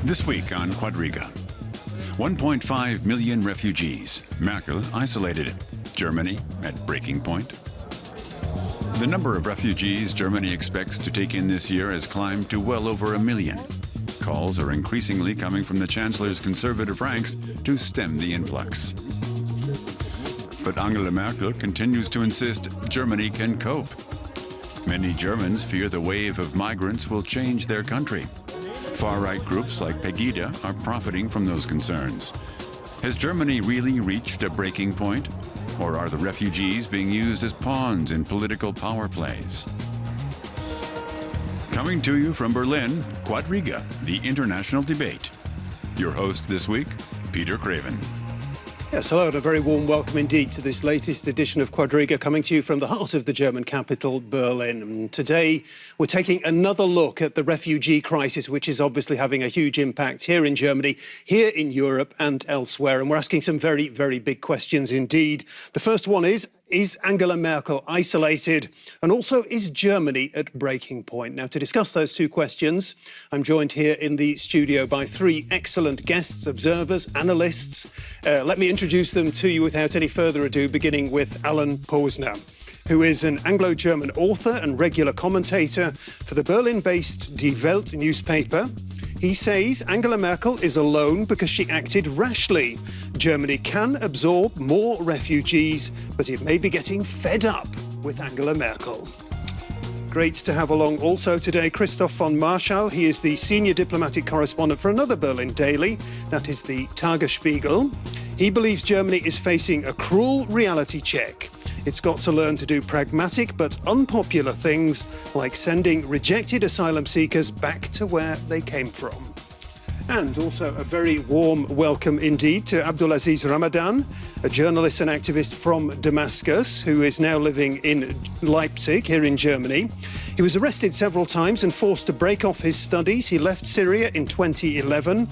This week on Quadriga, 1.5 million refugees. Merkel isolated. Germany at breaking point. The number of refugees Germany expects to take in this year has climbed to well over 1 million. Calls are increasingly coming from the Chancellor's conservative ranks to stem the influx. But Angela Merkel continues to insist Germany can cope. Many Germans fear the wave of migrants will change their country. Far-right groups like Pegida are profiting from those concerns. Has Germany really reached a breaking point? Or are the refugees being used as pawns in political power plays? Coming to you from Berlin, Quadriga, the international debate. Your host this week, Peter Craven. Yes, hello and a very warm welcome indeed to this latest edition of Quadriga, coming to you from the heart of the German capital, Berlin. And today, we're taking another look at the refugee crisis, which is obviously having a huge impact here in Germany, here in Europe and elsewhere. And we're asking some very, very big questions indeed. The first one is Angela Merkel isolated? And also, is Germany at breaking point? Now, to discuss those two questions, I'm joined here in the studio by three excellent guests, observers, analysts. Let me introduce them to you without any further ado, beginning with Alan Posener, who is an Anglo-German author and regular commentator for the Berlin-based Die Welt newspaper. He says Angela Merkel is alone because she acted rashly. Germany can absorb more refugees, but it may be getting fed up with Angela Merkel. Great to have along also today Christoph von Marschall. He is the senior diplomatic correspondent for another Berlin daily, that is the Tagesspiegel. He believes Germany is facing a cruel reality check. It's got to learn to do pragmatic but unpopular things like sending rejected asylum seekers back to where they came from. And also a very warm welcome indeed to Abdulaziz Ramadan, a journalist and activist from Damascus who is now living in Leipzig here in Germany. He was arrested several times and forced to break off his studies. He left Syria in 2011.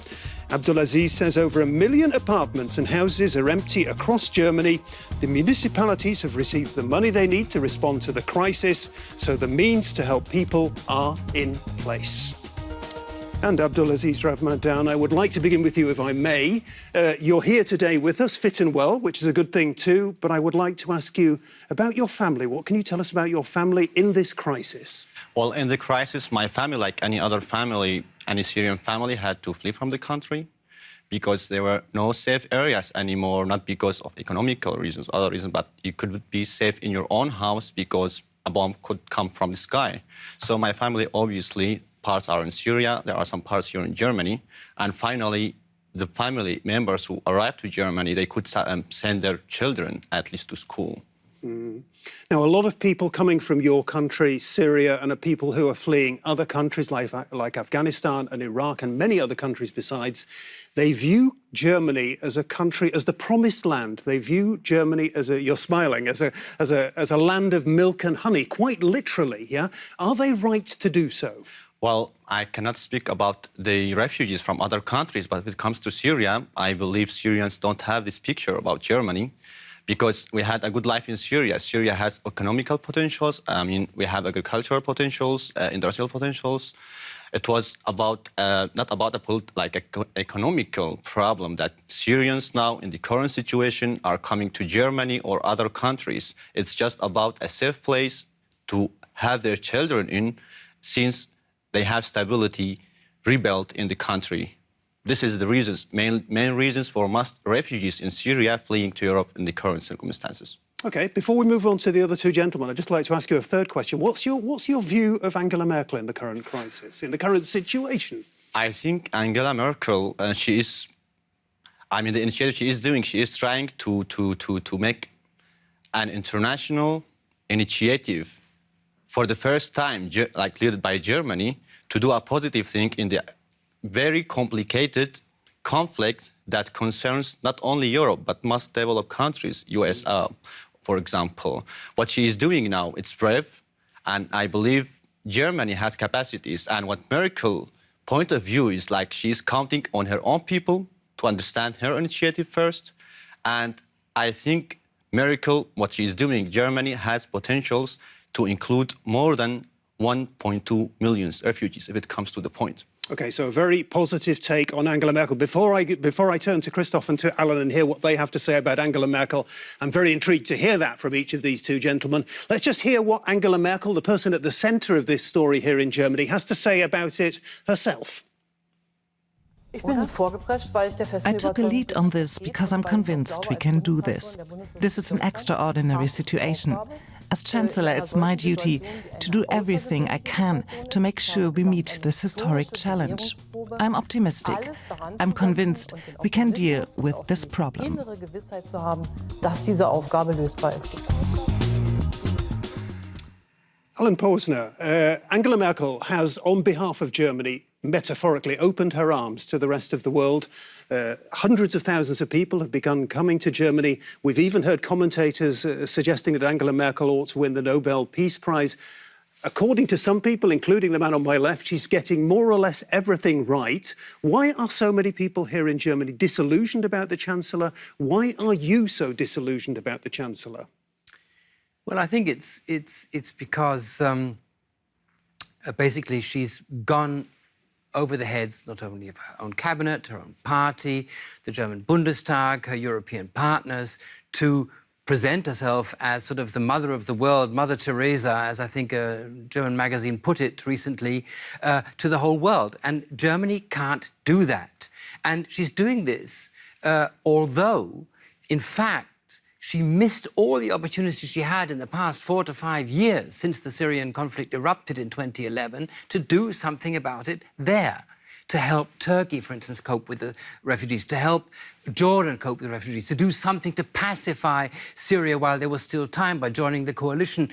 Abdulaziz says over 1 million apartments and houses are empty across Germany. The municipalities have received the money they need to respond to the crisis, so the means to help people are in place. And Abdulaziz Ramadan, I would like to begin with you, if I may. You're here today with us, fit and well, which is a good thing too, but I would like to ask you about your family. What can you tell us about your family in this crisis? Well, in the crisis, my family, like any other family, any Syrian family, had to flee from the country because there were no safe areas anymore, not because of economical reasons, other reasons, but you could be safe in your own house because a bomb could come from the sky. So my family, obviously, parts are in Syria, there are some parts here in Germany, and finally, the family members who arrived to Germany, they could send their children at least to school. Now, a lot of people coming from your country, Syria, and are people who are fleeing other countries like Afghanistan and Iraq and many other countries besides, they view Germany as a country, as the promised land. They view Germany as you're smiling, as a land of milk and honey, quite literally, yeah? Are they right to do so? Well, I cannot speak about the refugees from other countries, but when it comes to Syria, I believe Syrians don't have this picture about Germany because we had a good life in Syria. Syria has economical potentials. I mean, we have agricultural potentials, industrial potentials. It was about not about economical problem that Syrians now in the current situation are coming to Germany or other countries. It's just about a safe place to have their children in since they have stability rebuilt in the country. This is the reasons, main reasons for mass refugees in Syria fleeing to Europe in the current circumstances. OK, before we move on to the other two gentlemen, I'd just like to ask you a third question. What's your view of Angela Merkel in the current crisis, in the current situation? I think Angela Merkel, she is, I mean, the initiative she is doing, she is trying to make an international initiative for the first time, like led by Germany, to do a positive thing in the very complicated conflict that concerns not only Europe, but most developed countries, US, for example. What she is doing now, it's brave, and I believe Germany has capacities. And what Merkel's point of view is like she's counting on her own people to understand her initiative first. And I think Merkel, what she's doing, Germany has potentials to include more than 1.2 million refugees, if it comes to the point. OK, so a very positive take on Angela Merkel. Before I turn to Christoph and to Alan and hear what they have to say about Angela Merkel, I'm very intrigued to hear that from each of these two gentlemen. Let's just hear what Angela Merkel, the person at the centre of this story here in Germany, has to say about it herself. I took a lead on this because I'm convinced we can do this. This is an extraordinary situation. As Chancellor, it's my duty to do everything I can to make sure we meet this historic challenge. I'm optimistic. I'm convinced we can deal with this problem. Alan Posener, Angela Merkel has, on behalf of Germany, metaphorically opened her arms to the rest of the world. Hundreds of thousands of people have begun coming to Germany. We've even heard commentators suggesting that Angela Merkel ought to win the Nobel Peace Prize. According to some people, including the man on my left, she's getting more or less everything right. Why are so many people here in Germany disillusioned about the Chancellor? Why are you so disillusioned about the Chancellor? Well, I think it's because basically she's gone over the heads not only of her own cabinet, her own party, the German Bundestag, her European partners, to present herself as sort of the mother of the world, Mother Teresa, as I think a German magazine put it recently, to the whole world. And Germany can't do that. And she's doing this, although, in fact, she missed all the opportunities she had in the past 4 to 5 years since the Syrian conflict erupted in 2011 to do something about it there, to help Turkey, for instance, cope with the refugees, to help Jordan cope with the refugees, to do something to pacify Syria while there was still time by joining the coalition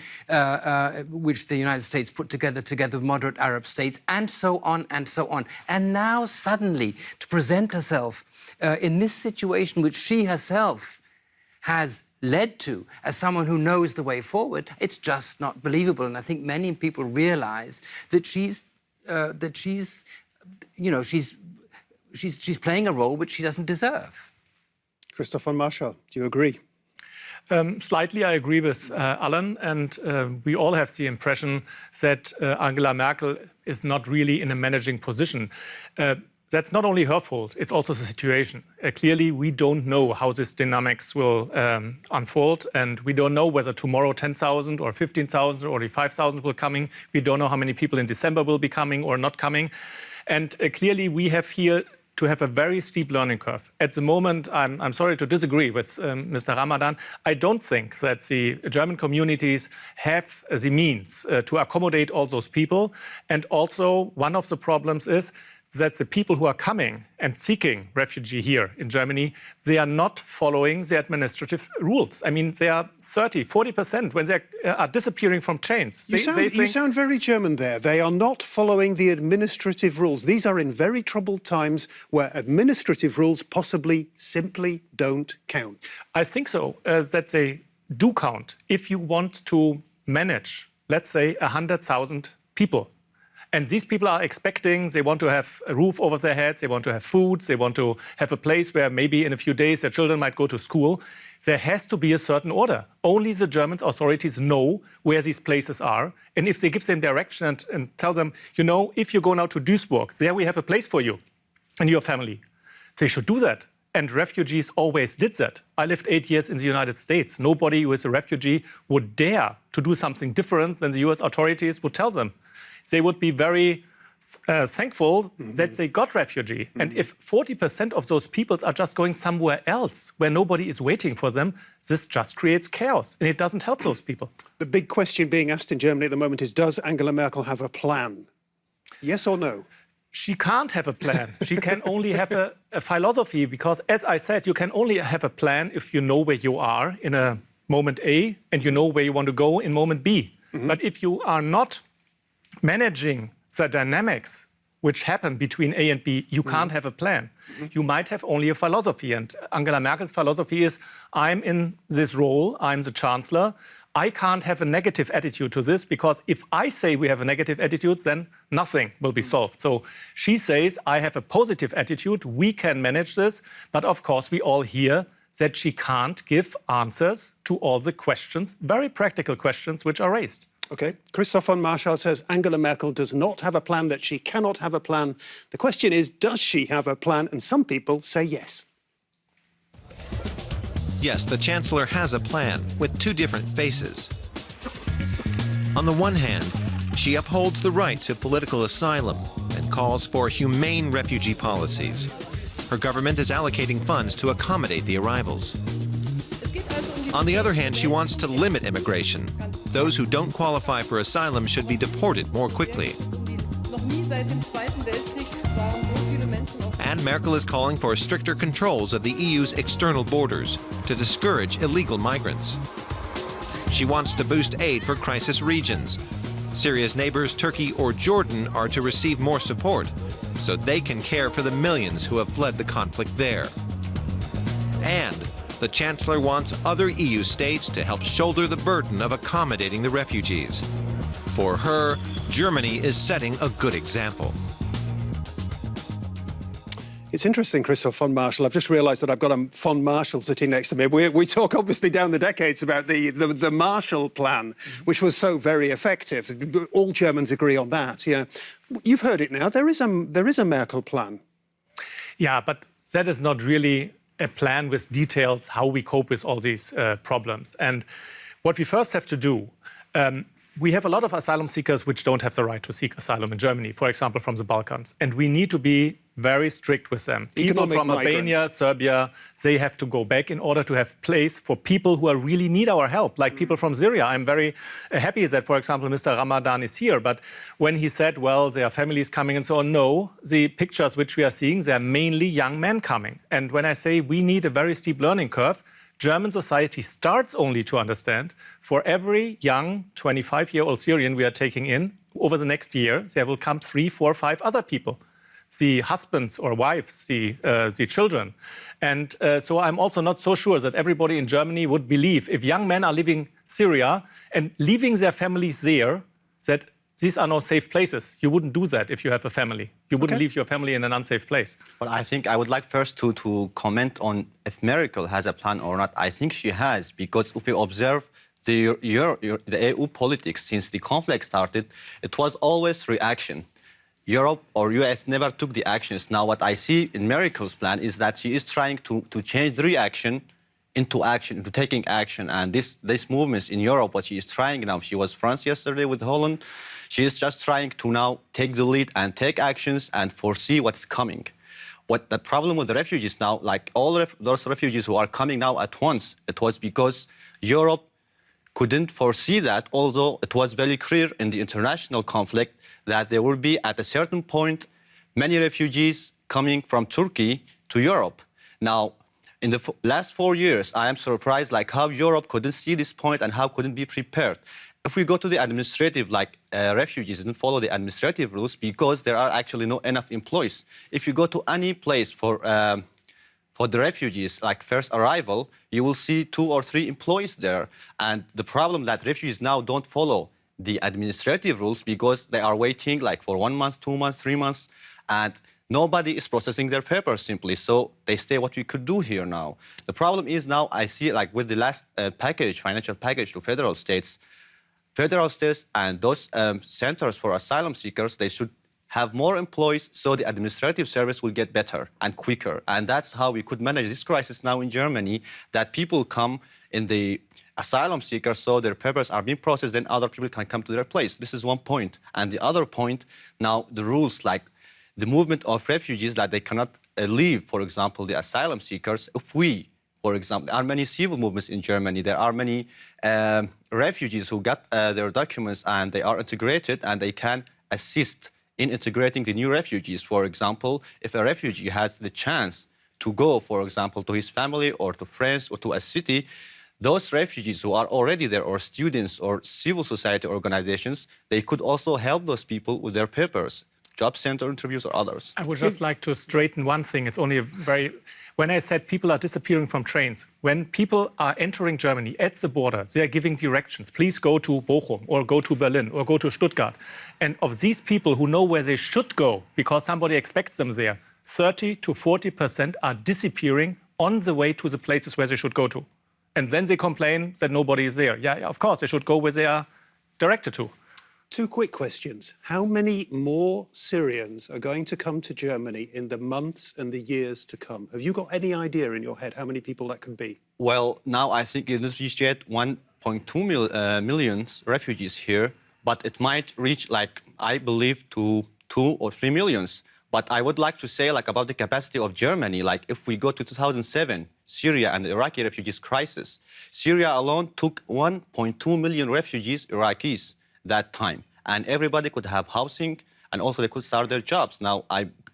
which the United States put together with moderate Arab states, and so on and so on. And now suddenly to present herself in this situation which she herself has led to as someone who knows the way forward, it's just not believable. And I think many people realise that she's playing a role which she doesn't deserve. Christoph von Marschall, do you agree? Slightly, I agree with Alan, and we all have the impression that Angela Merkel is not really in a managing position. That's not only her fault, it's also the situation. Clearly, we don't know how this dynamics will unfold, and we don't know whether tomorrow 10,000 or 15,000 or 5,000 will coming. We don't know how many people in December will be coming or not coming. And clearly, we have here to have a very steep learning curve. At the moment, I'm sorry to disagree with Mr. Ramadan. I don't think that the German communities have the means to accommodate all those people. And also, one of the problems is that the people who are coming and seeking refugee here in Germany, they are not following the administrative rules. I mean, they are 30, 40% when they are disappearing from chains. You sound very German there. They are not following the administrative rules. These are in very troubled times where administrative rules possibly simply don't count. I think so, that they do count. If you want to manage, let's say, 100,000 people, and these people are expecting, they want to have a roof over their heads, they want to have food, they want to have a place where maybe in a few days their children might go to school. There has to be a certain order. Only the German authorities know where these places are. And if they give them direction and tell them, you know, if you go now to Duisburg, there we have a place for you and your family, they should do that. And refugees always did that. I lived 8 years in the United States. Nobody who is a refugee would dare to do something different than the US authorities would tell them. They would be very thankful that they got refugee. And if 40% of those people are just going somewhere else where nobody is waiting for them, this just creates chaos and it doesn't help those people. The big question being asked in Germany at the moment is, does Angela Merkel have a plan? Yes or no? She can't have a plan. She can only have a philosophy, because, as I said, you can only have a plan if you know where you are in a moment A and you know where you want to go in moment B. But if you are not managing the dynamics which happen between A and B, you can't have a plan. You might have only a philosophy. And Angela Merkel's philosophy is, I'm in this role, I'm the chancellor. I can't have a negative attitude to this, because if I say we have a negative attitude, then nothing will be solved. So she says, I have a positive attitude, we can manage this. But of course, we all hear that she can't give answers to all the questions, very practical questions, which are raised. OK. Christoph von Marschall says Angela Merkel does not have a plan, that she cannot have a plan. The question is, does she have a plan? And some people say yes. Yes, the Chancellor has a plan with two different faces. On the one hand, she upholds the right to political asylum and calls for humane refugee policies. Her government is allocating funds to accommodate the arrivals. On the other hand, she wants to limit immigration. Those who don't qualify for asylum should be deported more quickly. And Merkel is calling for stricter controls of the EU's external borders to discourage illegal migrants. She wants to boost aid for crisis regions. Syria's neighbors, Turkey or Jordan, are to receive more support so they can care for the millions who have fled the conflict there. And the Chancellor wants other EU states to help shoulder the burden of accommodating the refugees. For her, Germany is setting a good example. It's interesting, Christoph von Marschall. I've just realised that I've got a von Marschall sitting next to me. We talk obviously down the decades about the Marshall Plan, which was so very effective. All Germans agree on that. Yeah, you've heard it now. There is a Merkel plan. Yeah, but that is not really a plan with details how we cope with all these problems. And what we first have to do. We have a lot of asylum seekers which don't have the right to seek asylum in Germany, for example, from the Balkans. And we need to be very strict with them. People from Albania, Serbia, they have to go back in order to have place for people who really need our help, like people from Syria. I'm very happy that, for example, Mr. Ramadan is here. But when he said, well, there are families coming and so on, no, the pictures which we are seeing, they are mainly young men coming. And when I say we need a very steep learning curve, German society starts only to understand for every young 25-year-old Syrian we are taking in, over the next year, there will come 3, 4, 5 other people. The husbands or wives, the children. And so I'm also not so sure that everybody in Germany would believe if young men are leaving Syria and leaving their families there, that these are not safe places. You wouldn't do that if you have a family. You wouldn't leave your family in an unsafe place. Well, I think I would like first to comment on if Merkel has a plan or not. I think she has, because if we observe the EU politics since the conflict started, it was always reaction. Europe or US never took the actions. Now, what I see in Merkel's plan is that she is trying to change the reaction into action, into taking action. And these movements in Europe, what she is trying now, she was France yesterday with Holland, she is just trying to now take the lead and take actions and foresee what's coming. What the problem with the refugees now, like all those refugees who are coming now at once, it was because Europe couldn't foresee that, although it was very clear in the international conflict that there will be, at a certain point, many refugees coming from Turkey to Europe. Now, in the last 4 years, I am surprised like how Europe couldn't see this point and how couldn't be prepared. If we go to the administrative, like refugees didn't follow the administrative rules because there are actually not enough employees. If you go to any place for the refugees, like first arrival, you will see 2 or 3 employees there. And the problem that refugees now don't follow the administrative rules because they are waiting like for 1 month, 2 months, 3 months, and nobody is processing their papers simply. So they say what we could do here now. The problem is now I see like with the last financial package to federal states and those centers for asylum seekers, they should have more employees so the administrative service will get better and quicker. And that's how we could manage this crisis now in Germany, that people come in the asylum seekers so their papers are being processed, then other people can come to their place. This is one point. And the other point, now the rules like the movement of refugees that they cannot leave, for example, the asylum seekers. If we, for example, there are many civil movements in Germany. There are many refugees who got their documents and they are integrated and they can assist in integrating the new refugees. For example, if a refugee has the chance to go, for example, to his family or to friends or to a city, those refugees who are already there, or students or civil society organizations, they could also help those people with their papers, job center interviews or others. I would just like to straighten one thing. It's only a very... When I said people are disappearing from trains, when people are entering Germany at the border, they are giving directions. Please go to Bochum or go to Berlin or go to Stuttgart. And of these people who know where they should go because somebody expects them there, 30 to 40% are disappearing on the way to the places where they should go to. And then they complain that nobody is there. Yeah, of course, they should go where they are directed to. Two quick questions. How many more Syrians are going to come to Germany in the months and the years to come? Have you got any idea in your head how many people that could be? Well, now I think it has reached yet 1.2 million refugees here, but it might reach, like, I believe, to 2 or 3 millions. But I would like to say, like, about the capacity of Germany, like, if we go to 2007, Syria and the Iraqi refugees crisis, Syria alone took 1.2 million refugees, Iraqis, that time. And everybody could have housing, and also they could start their jobs. Now,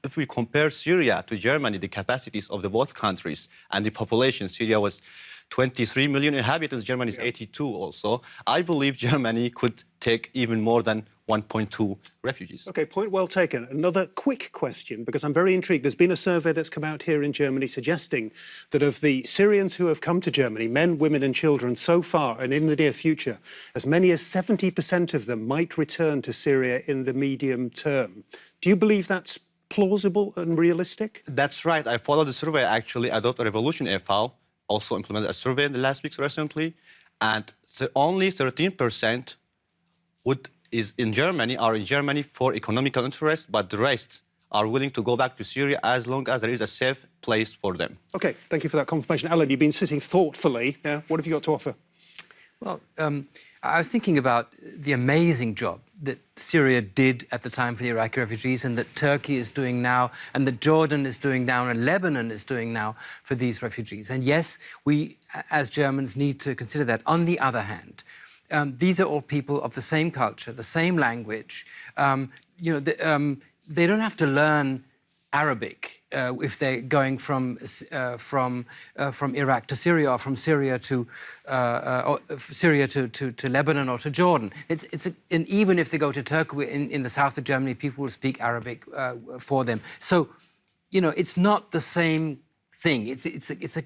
if we compare Syria to Germany, the capacities of the both countries and the population, Syria was 23 million inhabitants, Germany is 82 also. I believe Germany could take even more than 1.2 refugees. OK, point well taken. Another quick question, because I'm very intrigued. There's been a survey that's come out here in Germany suggesting that of the Syrians who have come to Germany, men, women and children, so far and in the near future, as many as 70% of them might return to Syria in the medium term. Do you believe that's plausible and realistic? That's right. I followed the survey, actually. Adopt a Revolution e.V. also implemented a survey in the last weeks recently, and only 13% are in Germany for economical interest, but the rest are willing to go back to Syria as long as there is a safe place for them. OK, thank you for that confirmation. Alan, you've been sitting thoughtfully. What have you got to offer? Well, I was thinking about the amazing job that Syria did at the time for the Iraqi refugees, and that Turkey is doing now, and that Jordan is doing now, and Lebanon is doing now for these refugees. And yes, we, as Germans, need to consider that. On the other hand, these are all people of the same culture, the same language. They don't have to learn Arabic if they're going from Iraq to Syria, or from Syria to Lebanon or to Jordan. And even if they go to Turkey in the south of Germany, people will speak Arabic for them. So, it's not the same thing.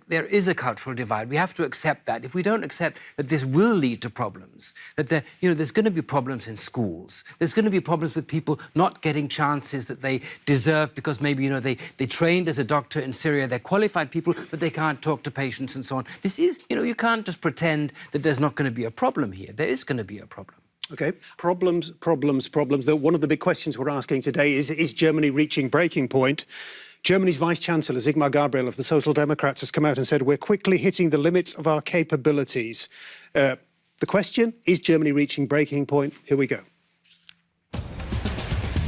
There is a cultural divide. We have to accept that. If we don't accept that this will lead to problems, that there's going to be problems in schools, there's going to be problems with people not getting chances that they deserve because maybe, they trained as a doctor in Syria, they're qualified people, but they can't talk to patients and so on. This is, you can't just pretend that there's not going to be a problem here. There is going to be a problem. OK, problems. One of the big questions we're asking today is Germany reaching breaking point? Germany's Vice-Chancellor, Sigmar Gabriel of the Social Democrats, has come out and said we're quickly hitting the limits of our capabilities. The question, is Germany reaching breaking point? Here we go.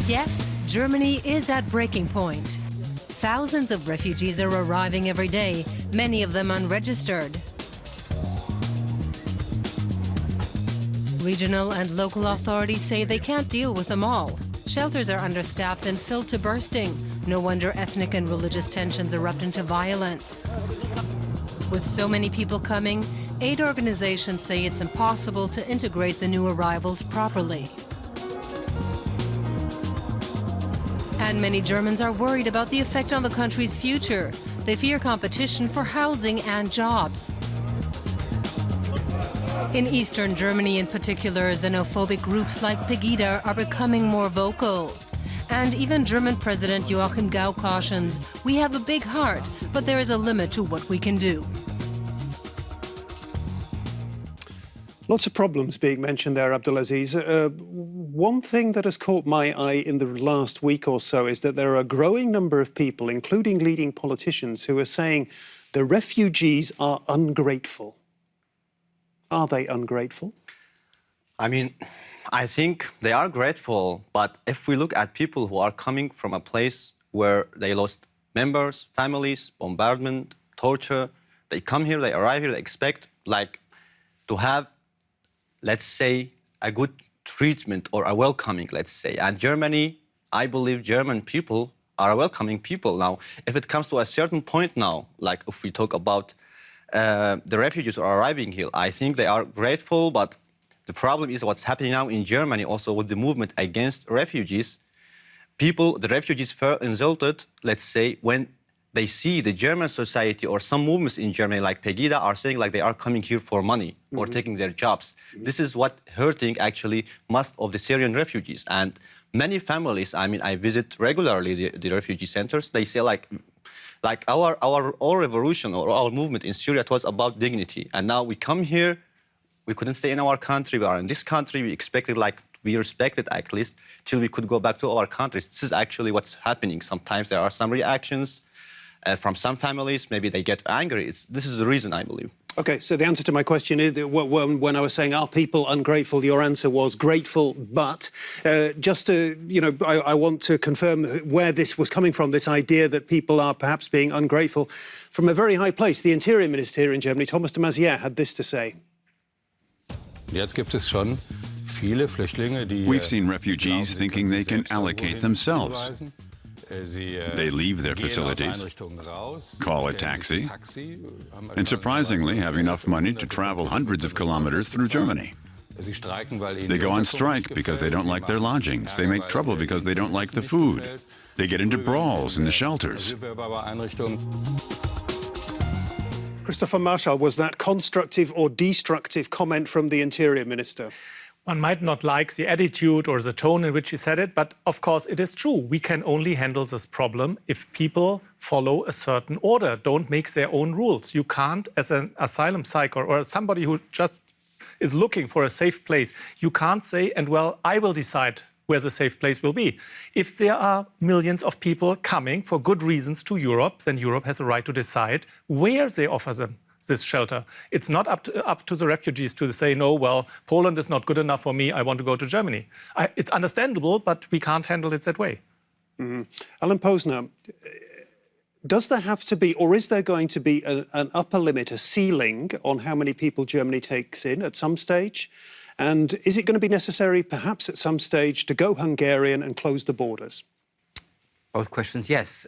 Yes, Germany is at breaking point. Thousands of refugees are arriving every day, many of them unregistered. Regional and local authorities say they can't deal with them all. Shelters are understaffed and filled to bursting. No wonder ethnic and religious tensions erupt into violence. With so many people coming, aid organizations say it's impossible to integrate the new arrivals properly. And many Germans are worried about the effect on the country's future. They fear competition for housing and jobs. In eastern Germany in particular, xenophobic groups like Pegida are becoming more vocal. And even German President Joachim Gauck cautions, we have a big heart, but there is a limit to what we can do. Lots of problems being mentioned there, Abdulaziz. One thing that has caught my eye in the last week or so is that there are a growing number of people, including leading politicians, who are saying the refugees are ungrateful. Are they ungrateful? I mean, I think they are grateful, but if we look at people who are coming from a place where they lost members, families, bombardment, torture, they come here, they arrive here, they expect, like, to have, let's say, a good treatment or a welcoming, let's say. And Germany, I believe German people are a welcoming people. Now, if it comes to a certain point now, like if we talk about the refugees who are arriving here, I think they are grateful, but the problem is what's happening now in Germany also with the movement against refugees. The refugees feel insulted, let's say, when they see the German society or some movements in Germany like Pegida are saying like they are coming here for money or taking their jobs. This is what hurting actually most of the Syrian refugees. And many families, I mean, I visit regularly the refugee centers, they say like our revolution or our movement in Syria, it was about dignity. And now we come here we couldn't stay in our country. We are in this country. We expected, like, we respected at least till we could go back to our countries. This is actually what's happening. Sometimes there are some reactions from some families. Maybe they get angry. This is the reason, I believe. OK, so the answer to my question is, that when I was saying, are people ungrateful, your answer was grateful, but just to, you know, I want to confirm where this was coming from, this idea that people are perhaps being ungrateful. From a very high place, the Interior Minister here in Germany, Thomas de Maizière, had this to say. We've seen refugees thinking they can allocate themselves. They leave their facilities, call a taxi, and surprisingly have enough money to travel hundreds of kilometers through Germany. They go on strike because they don't like their lodgings. They make trouble because they don't like the food. They get into brawls in the shelters. Christoph von Marschall, was that constructive or destructive comment from the Interior Minister? One might not like the attitude or the tone in which he said it, but of course it is true. We can only handle this problem if people follow a certain order, don't make their own rules. You can't, as an asylum seeker or somebody who just is looking for a safe place, you can't say, and well, I will decide where the safe place will be. If there are millions of people coming for good reasons to Europe, then Europe has a right to decide where they offer them this shelter. It's not up to the refugees to say, no, well, Poland is not good enough for me, I want to go to Germany. It's understandable, but we can't handle it that way. Alan Posener, does there have to be, or is there going to be an upper limit, a ceiling on how many people Germany takes in at some stage? And is it going to be necessary, perhaps at some stage, to go Hungarian and close the borders? Both questions, yes.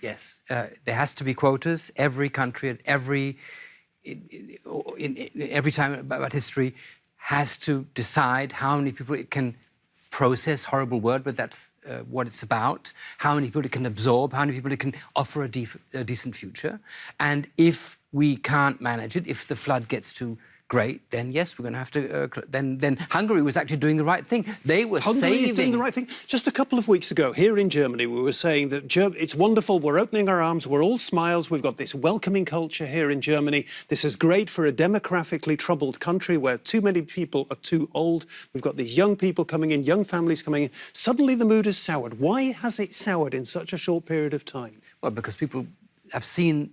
Yes, there has to be quotas. Every country at every time about history has to decide how many people it can process, horrible word, but that's what it's about, how many people it can absorb, how many people it can offer a decent future. And if we can't manage it, if the flood gets too great, then yes, we're going to have to. Then Hungary was actually doing the right thing. They were Hungary is doing the right thing. Just a couple of weeks ago, here in Germany, we were saying that it's wonderful. We're opening our arms. We're all smiles. We've got this welcoming culture here in Germany. This is great for a demographically troubled country where too many people are too old. We've got these young people coming in, young families coming in. Suddenly, the mood has soured. Why has it soured in such a short period of time? Well, because people have seen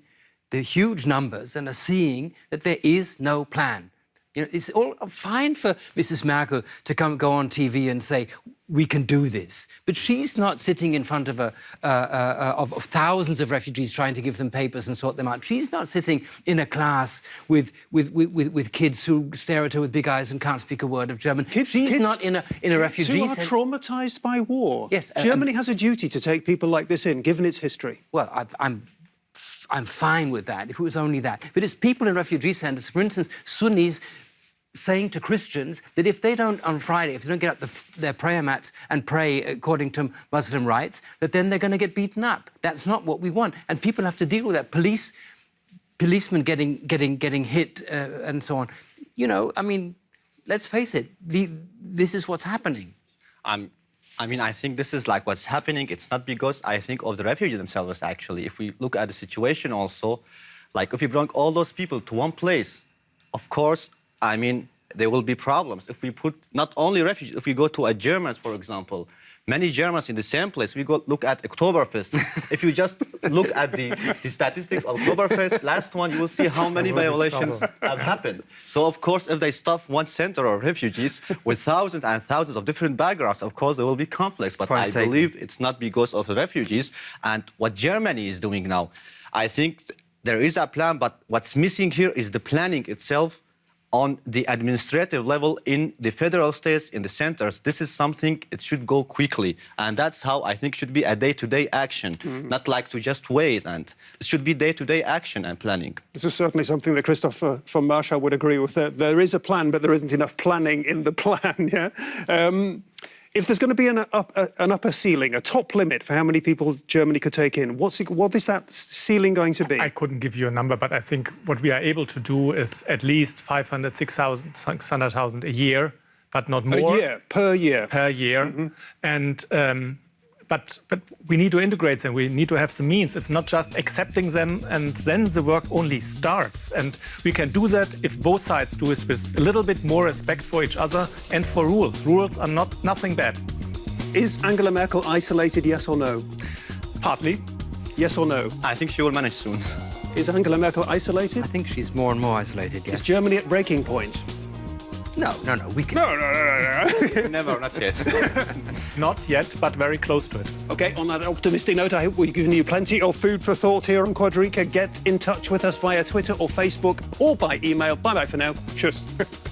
the huge numbers and are seeing that there is no plan. You know, it's all fine for Mrs. Merkel to go on TV and say, we can do this. But she's not sitting in front of of thousands of refugees trying to give them papers and sort them out. She's not sitting in a class with kids who stare at her with big eyes and can't speak a word of German. She's not in a refugee center. Who are traumatised by war. Yes. Germany has a duty to take people like this in, given its history. Well, I'm fine with that, if it was only that. But it's people in refugee centres, for instance, Sunnis saying to Christians that if they don't, on Friday, if they don't get up their prayer mats and pray according to Muslim rites, that then they're going to get beaten up. That's not what we want. And people have to deal with that. Policemen getting hit and so on. You know, I mean, let's face it, this is what's happening. I mean, I think this is like what's happening. It's not because I think of the refugees themselves, actually. If we look at the situation also, like if you bring all those people to one place, of course, I mean, there will be problems. If we put not only refugees, if we go to a Germans, for example, many Germans in the same place, we go look at Oktoberfest. If you just look at the statistics of Oktoberfest, last one, you will see how many violations have happened. So, of course, if they stuff one center of refugees with thousands and thousands of different backgrounds, of course, there will be conflicts. But I believe it's not because of the refugees. And what Germany is doing now, I think there is a plan, but what's missing here is the planning itself on the administrative level in the federal states, in the centers. This is something, it should go quickly. And that's how I think should be a day-to-day action, not like to just wait. And it should be day-to-day action and planning. This is certainly something that Christoph von Marschall would agree with. There is a plan, but there isn't enough planning in the plan, yeah? If there's going to be an upper ceiling, a top limit for how many people Germany could take in, what is that ceiling going to be? I couldn't give you a number, but I think what we are able to do is at least 500, 600,000 a year, but not more. A year, per year. Per year. And, But we need to integrate them. We need to have the means. It's not just accepting them and then the work only starts. And we can do that if both sides do it with a little bit more respect for each other and for rules. Rules are nothing bad. Is Angela Merkel isolated, yes or no? Partly. Yes or no? I think she will manage soon. Is Angela Merkel isolated? I think she's more and more isolated, yes. Is Germany at breaking point? No, we can... No. Never, not yet. Not yet, but very close to it. OK, on that optimistic note, I hope we've given you plenty of food for thought here on Quadriga. Get in touch with us via Twitter or Facebook or by email. Bye-bye for now. Tschüss.